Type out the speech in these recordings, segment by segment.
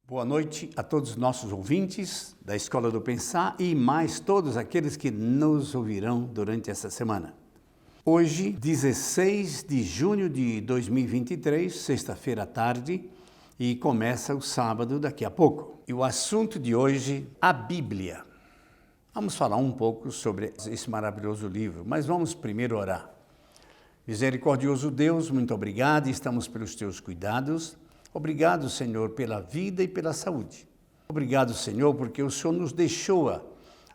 Boa noite a todos os nossos ouvintes da Escola do Pensar e mais todos aqueles que nos ouvirão durante essa semana. Hoje, 16 de junho de 2023, sexta-feira à tarde, e começa o sábado daqui a pouco. E o assunto de hoje, a Bíblia. Vamos falar um pouco sobre esse maravilhoso livro, mas vamos primeiro orar. Misericordioso Deus, muito obrigado, estamos pelos teus cuidados. Obrigado, Senhor, pela vida e pela saúde. Obrigado, Senhor, porque o Senhor nos deixou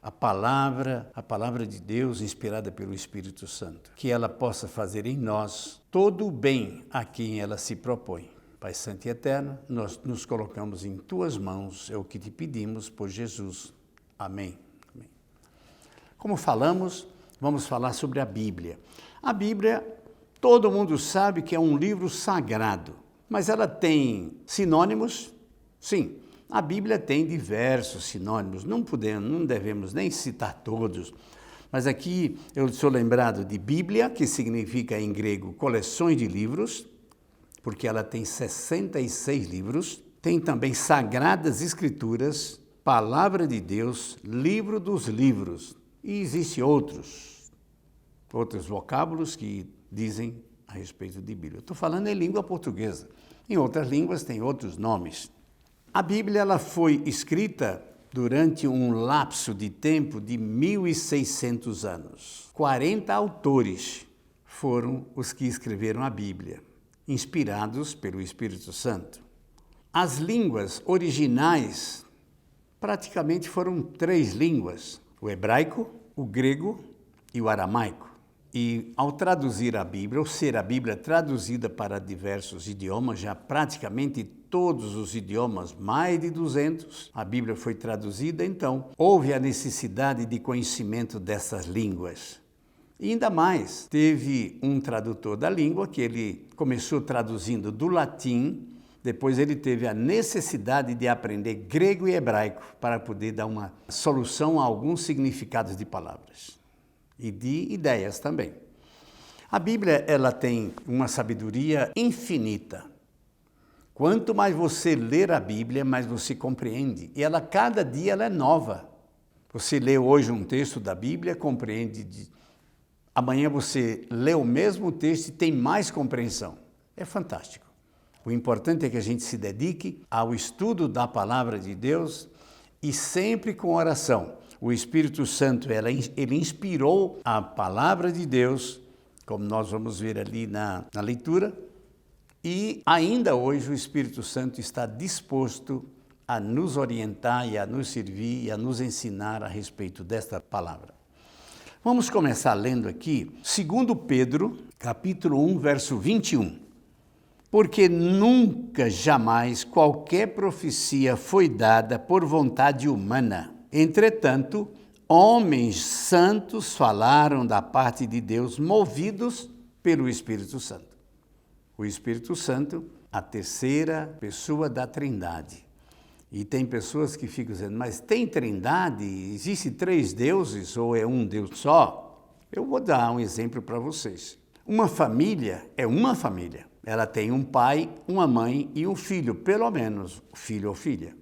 a palavra de Deus inspirada pelo Espírito Santo. Que ela possa fazer em nós todo o bem a quem ela se propõe. Pai Santo e Eterno, nós nos colocamos em tuas mãos, é o que te pedimos por Jesus. Amém. Amém. Como falamos, vamos falar sobre a Bíblia. A Bíblia, todo mundo sabe que é um livro sagrado. Mas ela tem sinônimos? Sim, a Bíblia tem diversos sinônimos, não devemos nem citar todos, mas aqui eu sou lembrado de Bíblia, que significa em grego coleções de livros, porque ela tem 66 livros, tem também Sagradas Escrituras, Palavra de Deus, Livro dos Livros, e existem outros vocábulos que dizem a respeito de Bíblia. Estou falando em língua portuguesa. Em outras línguas tem outros nomes. A Bíblia ela foi escrita durante um lapso de tempo de 1.600 anos. 40 autores foram os que escreveram a Bíblia, inspirados pelo Espírito Santo. As línguas originais praticamente foram 3 línguas: o hebraico, o grego e o aramaico. E ao traduzir a Bíblia, ou ser a Bíblia traduzida para diversos idiomas, já praticamente todos os idiomas, mais de 200, a Bíblia foi traduzida, então houve a necessidade de conhecimento dessas línguas. E ainda mais, teve um tradutor da língua que ele começou traduzindo do latim, depois ele teve a necessidade de aprender grego e hebraico para poder dar uma solução a alguns significados de palavras. E de ideias também. A Bíblia ela tem uma sabedoria infinita. Quanto mais você ler a Bíblia, mais você compreende. E cada dia ela é nova. Você lê hoje um texto da Bíblia, compreende. Amanhã você lê o mesmo texto e tem mais compreensão. É fantástico. O importante é que a gente se dedique ao estudo da palavra de Deus e sempre com oração. O Espírito Santo, ele inspirou a palavra de Deus, como nós vamos ver ali na leitura, e ainda hoje o Espírito Santo está disposto a nos orientar e a nos servir e a nos ensinar a respeito desta palavra. Vamos começar lendo aqui, 2 Pedro, capítulo 1, verso 21. Porque nunca, jamais, qualquer profecia foi dada por vontade humana. Entretanto, homens santos falaram da parte de Deus, movidos pelo Espírito Santo. O Espírito Santo, a terceira pessoa da Trindade. E tem pessoas que ficam dizendo, mas tem Trindade? Existem 3 deuses ou é um Deus só? Eu vou dar um exemplo para vocês. Uma família é uma família. Ela tem um pai, uma mãe e um filho, pelo menos, filho ou filha.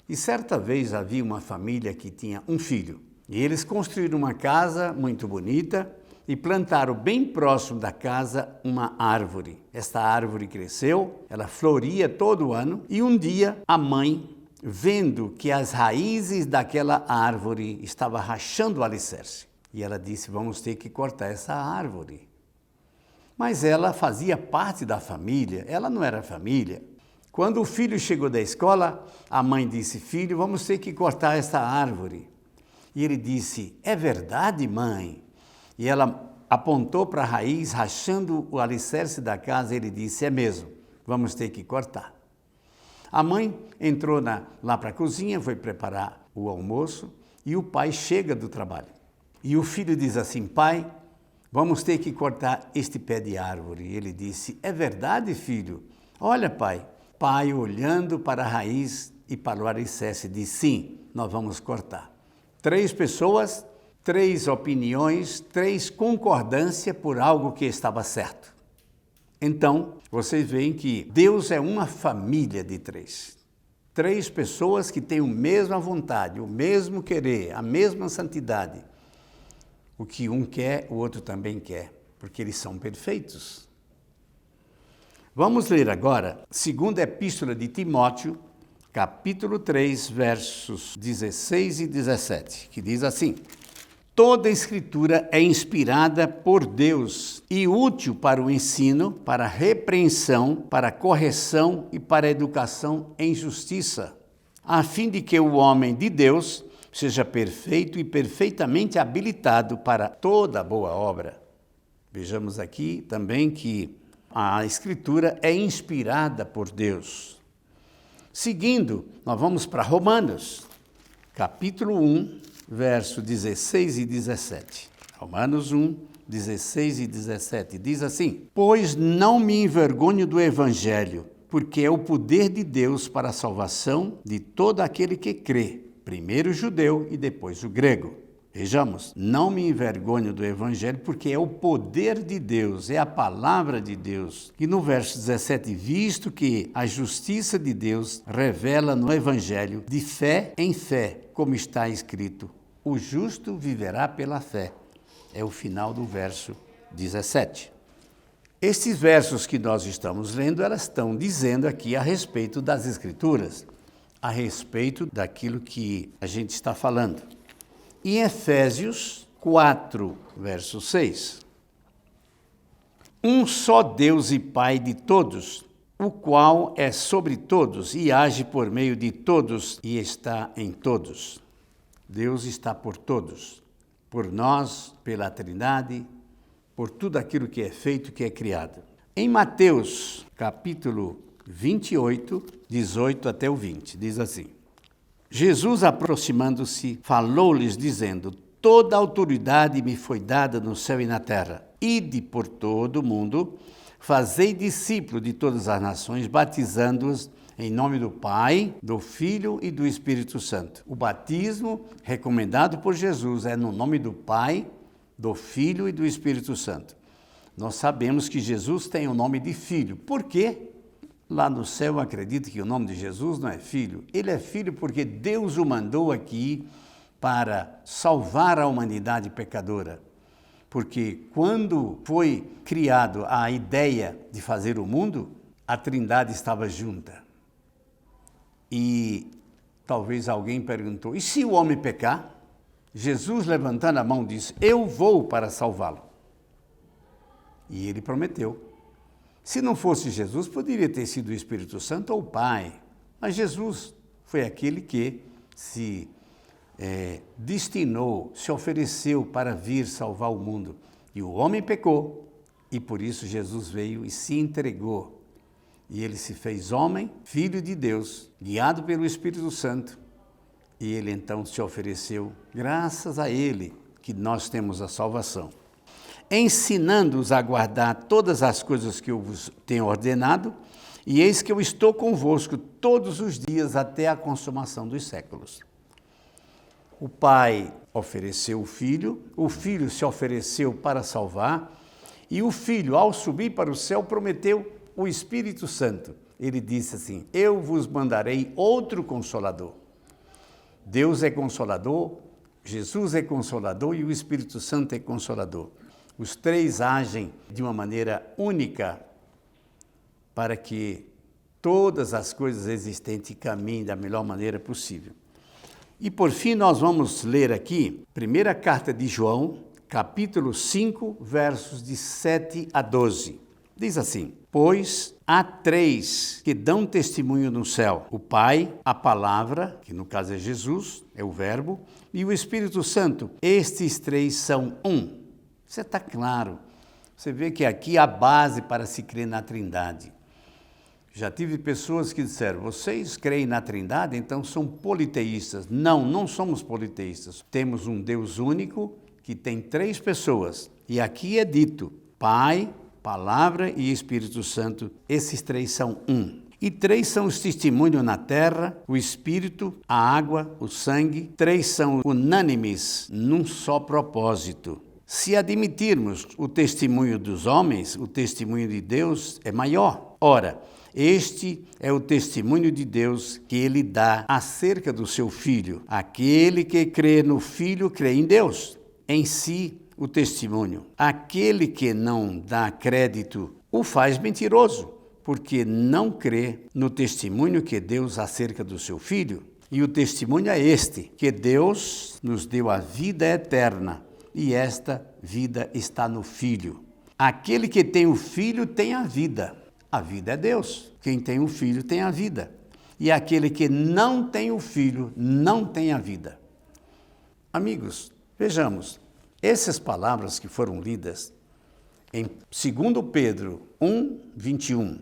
E certa vez havia uma família que tinha um filho. E eles construíram uma casa muito bonita e plantaram bem próximo da casa uma árvore. Esta árvore cresceu, ela floria todo ano. E um dia a mãe, vendo que as raízes daquela árvore estavam rachando o alicerce. E ela disse, vamos ter que cortar essa árvore. Mas ela fazia parte da família, ela não era família. Quando o filho chegou da escola, a mãe disse, filho, vamos ter que cortar essa árvore. E ele disse, é verdade, mãe? E ela apontou para a raiz, rachando o alicerce da casa, ele disse, é mesmo, vamos ter que cortar. A mãe entrou lá para a cozinha, foi preparar o almoço, e o pai chega do trabalho. E o filho diz assim, pai, vamos ter que cortar este pé de árvore. E ele disse, é verdade, filho? Olha, pai. Pai, olhando para a raiz e para o alicerce, diz, sim, nós vamos cortar. 3 pessoas, 3 opiniões, 3 concordâncias por algo que estava certo. Então, vocês veem que Deus é uma família de 3. Três pessoas que têm a mesma vontade, o mesmo querer, a mesma santidade. O que um quer, o outro também quer, porque eles são perfeitos. Vamos ler agora, segunda epístola de Timóteo, capítulo 3, versos 16 e 17, que diz assim: toda a Escritura é inspirada por Deus e útil para o ensino, para a repreensão, para a correção e para a educação em justiça, a fim de que o homem de Deus seja perfeito e perfeitamente habilitado para toda boa obra. Vejamos aqui também que a Escritura é inspirada por Deus. Seguindo, nós vamos para Romanos, capítulo 1, verso 16 e 17. Romanos 1, 16 e 17, diz assim: pois não me envergonho do Evangelho, porque é o poder de Deus para a salvação de todo aquele que crê, primeiro o judeu e depois o grego. Vejamos, não me envergonho do Evangelho, porque é o poder de Deus, é a palavra de Deus. E no verso 17, visto que a justiça de Deus revela no Evangelho de fé em fé, como está escrito, o justo viverá pela fé. É o final do verso 17. Estes versos que nós estamos lendo, elas estão dizendo aqui a respeito das Escrituras, a respeito daquilo que a gente está falando. Em Efésios 4, verso 6, um só Deus e Pai de todos, o qual é sobre todos e age por meio de todos e está em todos. Deus está por todos, por nós, pela Trindade, por tudo aquilo que é feito, que é criado. Em Mateus, capítulo 28, 18 até o 20, diz assim: Jesus, aproximando-se, falou-lhes, dizendo: toda a autoridade me foi dada no céu e na terra. Ide por todo o mundo, fazei discípulos de todas as nações, batizando-os em nome do Pai, do Filho e do Espírito Santo. O batismo recomendado por Jesus é no nome do Pai, do Filho e do Espírito Santo. Nós sabemos que Jesus tem o nome de Filho. Por quê? Lá no céu, eu acredito que o nome de Jesus não é Filho. Ele é Filho porque Deus o mandou aqui para salvar a humanidade pecadora. Porque quando foi criado a ideia de fazer o mundo, a Trindade estava junta. E talvez alguém perguntou, e se o homem pecar? Jesus, levantando a mão, disse: eu vou para salvá-lo. E ele prometeu. Se não fosse Jesus, poderia ter sido o Espírito Santo ou o Pai. Mas Jesus foi aquele que se destinou, se ofereceu para vir salvar o mundo. E o homem pecou, e por isso Jesus veio e se entregou. E ele se fez homem, filho de Deus, guiado pelo Espírito Santo. E ele então se ofereceu, graças a ele, que nós temos a salvação. Ensinando-os a guardar todas as coisas que eu vos tenho ordenado, e eis que eu estou convosco todos os dias até a consumação dos séculos. O Pai ofereceu o Filho se ofereceu para salvar, e o Filho, ao subir para o céu, prometeu o Espírito Santo. Ele disse assim: eu vos mandarei outro Consolador. Deus é Consolador, Jesus é Consolador e o Espírito Santo é Consolador. Os três agem de uma maneira única para que todas as coisas existentes caminhem da melhor maneira possível. E por fim nós vamos ler aqui, primeira carta de João, capítulo 5, versos de 7 a 12. Diz assim: pois há três que dão testemunho no céu: o Pai, a Palavra, que no caso é Jesus, é o Verbo, e o Espírito Santo. Estes três são um. Isso está claro. Você vê que aqui há base para se crer na Trindade. Já tive pessoas que disseram: vocês creem na Trindade, então são politeístas. Não, não somos politeístas. Temos um Deus único que tem três pessoas. E aqui é dito: Pai, Palavra e Espírito Santo. Esses três são um. E três são os testemunhos na terra: o Espírito, a água, o sangue. Três são unânimes num só propósito. Se admitirmos o testemunho dos homens, o testemunho de Deus é maior. Ora, Este é o testemunho de Deus que ele dá acerca do seu Filho. Aquele que crê no Filho crê em Deus. Em si, o testemunho. Aquele que não dá crédito o faz mentiroso, porque não crê no testemunho que Deus acerca do seu Filho. E o testemunho é este, que Deus nos deu a vida eterna, e esta vida está no Filho. Aquele que tem o Filho tem a vida. A vida é Deus. Quem tem o Filho tem a vida. E aquele que não tem o Filho não tem a vida. Amigos, vejamos, essas palavras que foram lidas em 2 Pedro 1, 21,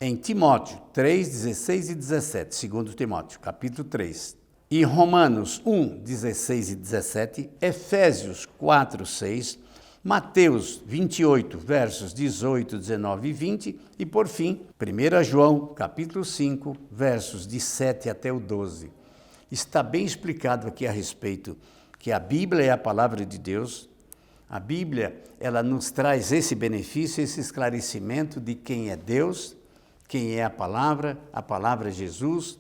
em Timóteo 3, 16 e 17, 2 Timóteo, capítulo 3, e Romanos 1, 16 e 17, Efésios 4, 6, Mateus 28, versos 18, 19 e 20, e por fim, 1 João, capítulo 5, versos de 7 até o 12. Está bem explicado aqui a respeito que a Bíblia é a palavra de Deus. A Bíblia, ela nos traz esse benefício, esse esclarecimento de quem é Deus, quem é a palavra é Jesus,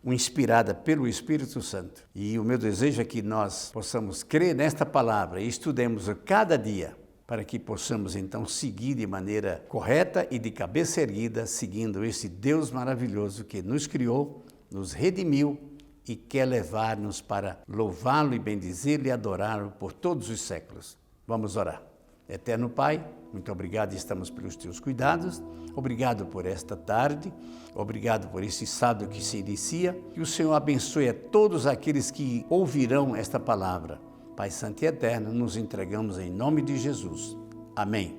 inspirada pelo Espírito Santo. E o meu desejo é que nós possamos crer nesta palavra e estudemos a cada dia, para que possamos então seguir de maneira correta e de cabeça erguida, seguindo esse Deus maravilhoso que nos criou, nos redimiu e quer levar-nos para louvá-lo e bendizê-lo e adorá-lo por todos os séculos. Vamos orar. Eterno Pai, muito obrigado, estamos pelos teus cuidados, obrigado por esta tarde, obrigado por esse sábado que se inicia, que o Senhor abençoe a todos aqueles que ouvirão esta palavra. Pai Santo e Eterno, nos entregamos em nome de Jesus. Amém.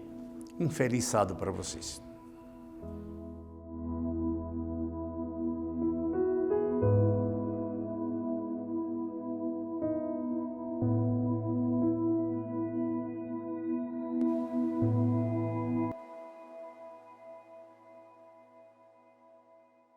Um feliz sábado para vocês.